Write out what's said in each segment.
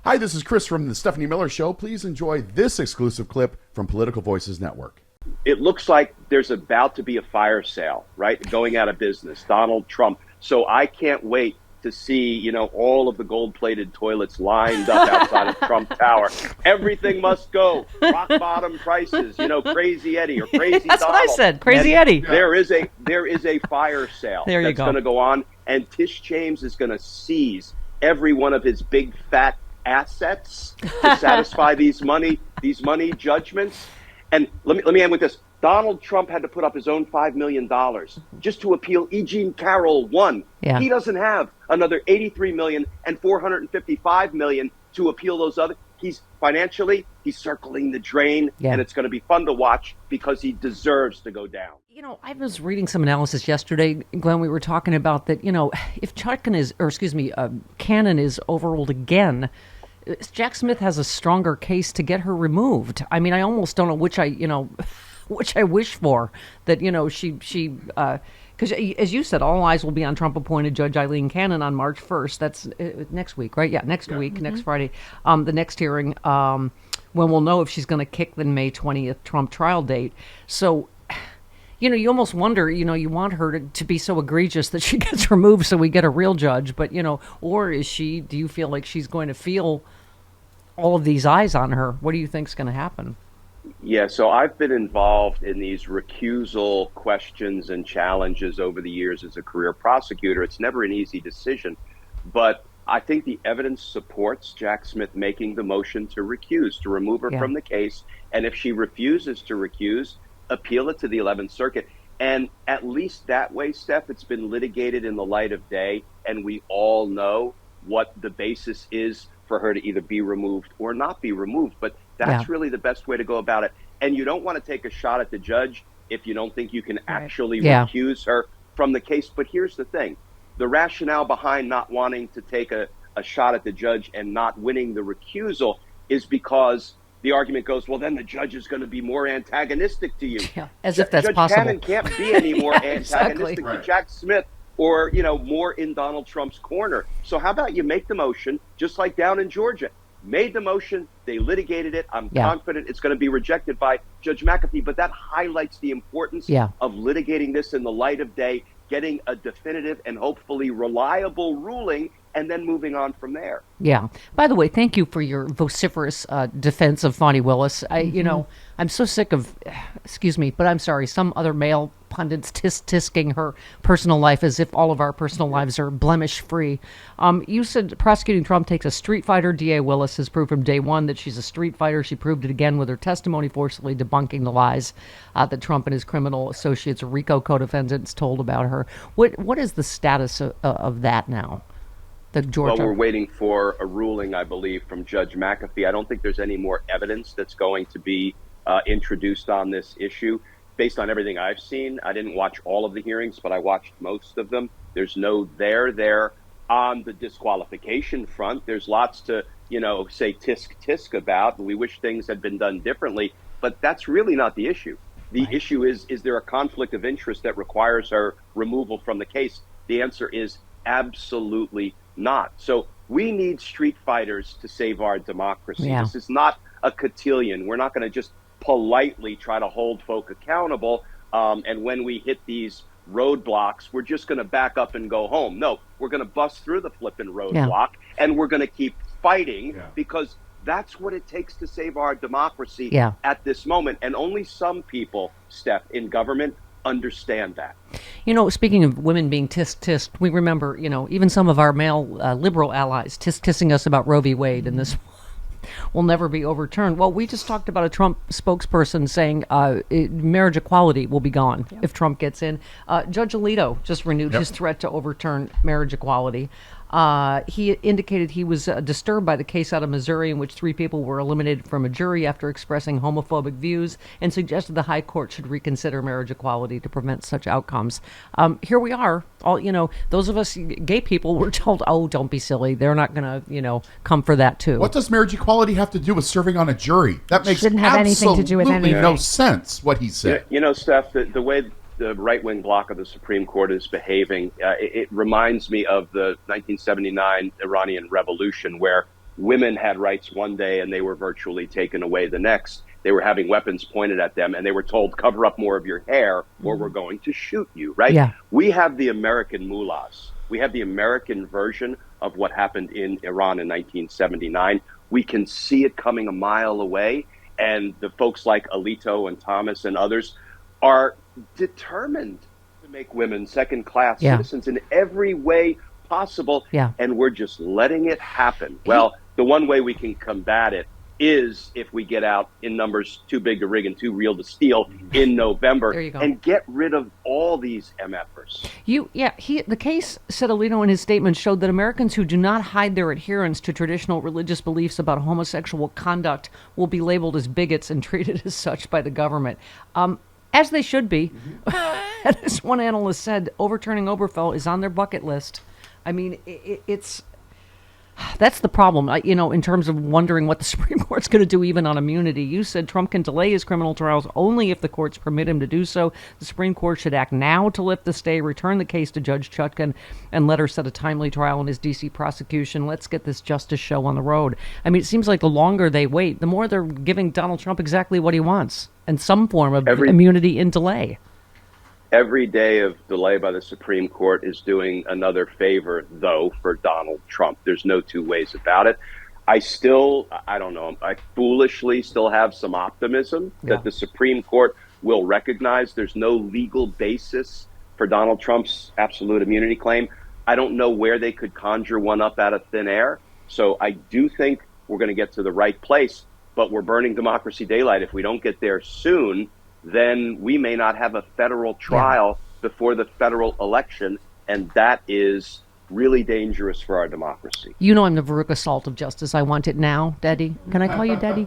Hi, this is Chris from the Stephanie Miller Show. Please enjoy this exclusive clip from Political Voices Network. It looks like there's about to be a fire sale, right? Going out of business, Donald Trump. So I can't wait to see, all of the gold-plated toilets lined up outside of Trump Tower. Everything must go. Rock bottom prices, Crazy Eddie or Crazy That's Donald. what I said, Crazy Eddie. There is a fire sale there you that's go. going to go on, and Tish James is going to seize every one of his big fat assets to satisfy these money judgments. And let me end with this. Donald Trump had to put up his own $5 million just to appeal E. Jean Carroll 1. Yeah. He doesn't have another $83 million and $455 million to appeal those other. He's circling the drain, and it's going to be fun to watch because he deserves to go down. I was reading some analysis yesterday, Glenn. We were talking about that, if Cannon is overruled again, Jack Smith has a stronger case to get her removed. I mean, I almost don't know which I wish for, that, she because as you said, all eyes will be on Trump-appointed Judge Eileen Cannon on March 1st. That's next week, right? Yeah, next week, next Friday. The next hearing, when we'll know if she's going to kick the May 20th Trump trial date. So, you almost wonder, you want her to be so egregious that she gets removed so we get a real judge. But, or do you feel like she's going to feel all of these eyes on her? What do you think's going to happen? Yeah, so I've been involved in these recusal questions and challenges over the years as a career prosecutor. It's never an easy decision, but I think the evidence supports Jack Smith making the motion to recuse, to remove her from the case. And if she refuses to recuse, appeal it to the 11th Circuit. And at least that way, Steph, it's been litigated in the light of day, and we all know what the basis is for her to either be removed or not be removed. But that's really the best way to go about it. And you don't want to take a shot at the judge if you don't think you can actually recuse her from the case. But here's the thing. The rationale behind not wanting to take a shot at the judge and not winning the recusal is because the argument goes, well, then the judge is going to be more antagonistic to you. Yeah, as if that's Judge possible. Cannon can't be any more antagonistic to Jack Smith or, more in Donald Trump's corner. So how about you make the motion, just like down in Georgia? Made the motion, they litigated it. I'm confident it's going to be rejected by Judge McAfee, but that highlights the importance of litigating this in the light of day, getting a definitive and hopefully reliable ruling, and then moving on from there. Yeah. By the way, thank you for your vociferous defense of Fani Willis. I'm so sick of, but I'm sorry, some other male pundits tisking her personal life as if all of our personal lives are blemish-free. You said prosecuting Trump takes a street fighter. D.A. Willis has proved from day one that she's a street fighter. She proved it again with her testimony, forcefully debunking the lies that Trump and his criminal associates, RICO co-defendants, told about her. What is the status of that now? Well, we're waiting for a ruling, I believe, from Judge McAfee. I don't think there's any more evidence that's going to be introduced on this issue. Based on everything I've seen, I didn't watch all of the hearings, but I watched most of them. There's no there on the disqualification front. There's lots to, say tisk about. We wish things had been done differently, but that's really not the issue. The issue is there a conflict of interest that requires her removal from the case? The answer is absolutely not. So we need street fighters to save our democracy. Yeah. This is not a cotillion. We're not going to just politely try to hold folk accountable. And when we hit these roadblocks, we're just going to back up and go home. No, we're going to bust through the flipping roadblock and we're going to keep fighting because that's what it takes to save our democracy at this moment. And only some people, Steph, in government understand that. Speaking of women being tisk, we remember, even some of our male liberal allies tissing us about Roe v. Wade, and this will never be overturned. Well, we just talked about a Trump spokesperson saying marriage equality will be gone if Trump gets in. Judge Alito just renewed his threat to overturn marriage equality. He indicated he was disturbed by the case out of Missouri in which 3 people were eliminated from a jury after expressing homophobic views, and suggested the high court should reconsider marriage equality to prevent such outcomes. Here we are, all those of us gay people were told, oh, don't be silly. They're not going to, come for that too. What does marriage equality have to do with serving on a jury? That makes shouldn't have anything to do with anything. No sense. What he said. Steph, the way the right-wing bloc of the Supreme Court is behaving, it reminds me of the 1979 Iranian Revolution, where women had rights one day and they were virtually taken away the next. They were having weapons pointed at them and they were told, cover up more of your hair or we're going to shoot you, right? Yeah. We have the American mullahs. We have the American version of what happened in Iran in 1979. We can see it coming a mile away. And the folks like Alito and Thomas and others are determined to make women second-class citizens in every way possible. Yeah. And we're just letting it happen. Well, the one way we can combat it is if we get out in numbers too big to rig and too real to steal in November and get rid of all these MFers. The case, said Alito in his statement, showed that Americans who do not hide their adherence to traditional religious beliefs about homosexual conduct will be labeled as bigots and treated as such by the government. As they should be. As one analyst said, overturning Obergefell is on their bucket list. I mean, it's... That's the problem, in terms of wondering what the Supreme Court's going to do even on immunity. You said Trump can delay his criminal trials only if the courts permit him to do so. The Supreme Court should act now to lift the stay, return the case to Judge Chutkan, and let her set a timely trial in his D.C. prosecution. Let's get this justice show on the road. I mean, it seems like the longer they wait, the more they're giving Donald Trump exactly what he wants, and some form of immunity in delay. Every day of delay by the Supreme Court is doing another favor, though, for Donald Trump. There's no two ways about it. I foolishly still have some optimism that the Supreme Court will recognize there's no legal basis for Donald Trump's absolute immunity claim. I don't know where they could conjure one up out of thin air. So I do think we're going to get to the right place, but we're burning democracy daylight. If we don't get there soon, then we may not have a federal trial before the federal election, and that is really dangerous for our democracy. You know I'm the Veruca Salt of justice. I want it now, Daddy. Can I call you Daddy?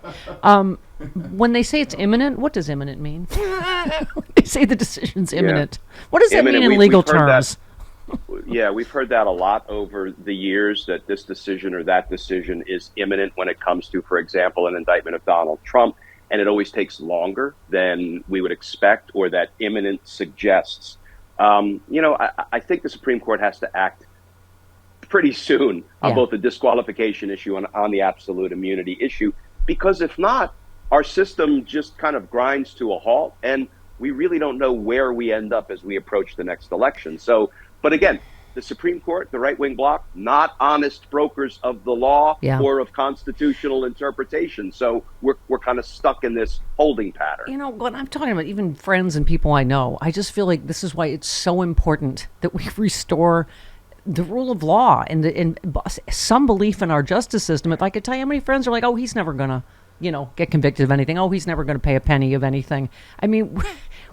When they say it's imminent, what does imminent mean? They say the decision's imminent. What does that mean in legal terms? We've heard that a lot over the years, that this decision or that decision is imminent when it comes to, for example, an indictment of Donald Trump. And it always takes longer than we would expect or that imminent suggests. I think the Supreme Court has to act pretty soon on both the disqualification issue and on the absolute immunity issue, because if not, our system just kind of grinds to a halt and we really don't know where we end up as we approach the next election. So, but again, the Supreme Court, the right-wing bloc, not honest brokers of the law or of constitutional interpretation. So we're kind of stuck in this holding pattern. When I'm talking about even friends and people I know, I just feel like this is why it's so important that we restore the rule of law and some belief in our justice system. If I could tell you how many friends are like, oh, he's never going to, get convicted of anything. Oh, he's never going to pay a penny of anything. I mean, are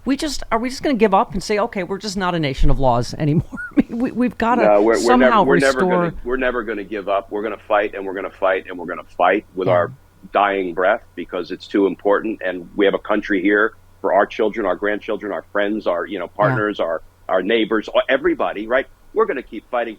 we just going to give up and say, okay, we're just not a nation of laws anymore? I mean, we've got to somehow restore. We're never going to give up. We're going to fight and we're going to fight and we're going to fight with our dying breath because it's too important. And we have a country here for our children, our grandchildren, our friends, our partners, our neighbors, everybody, right? We're going to keep fighting.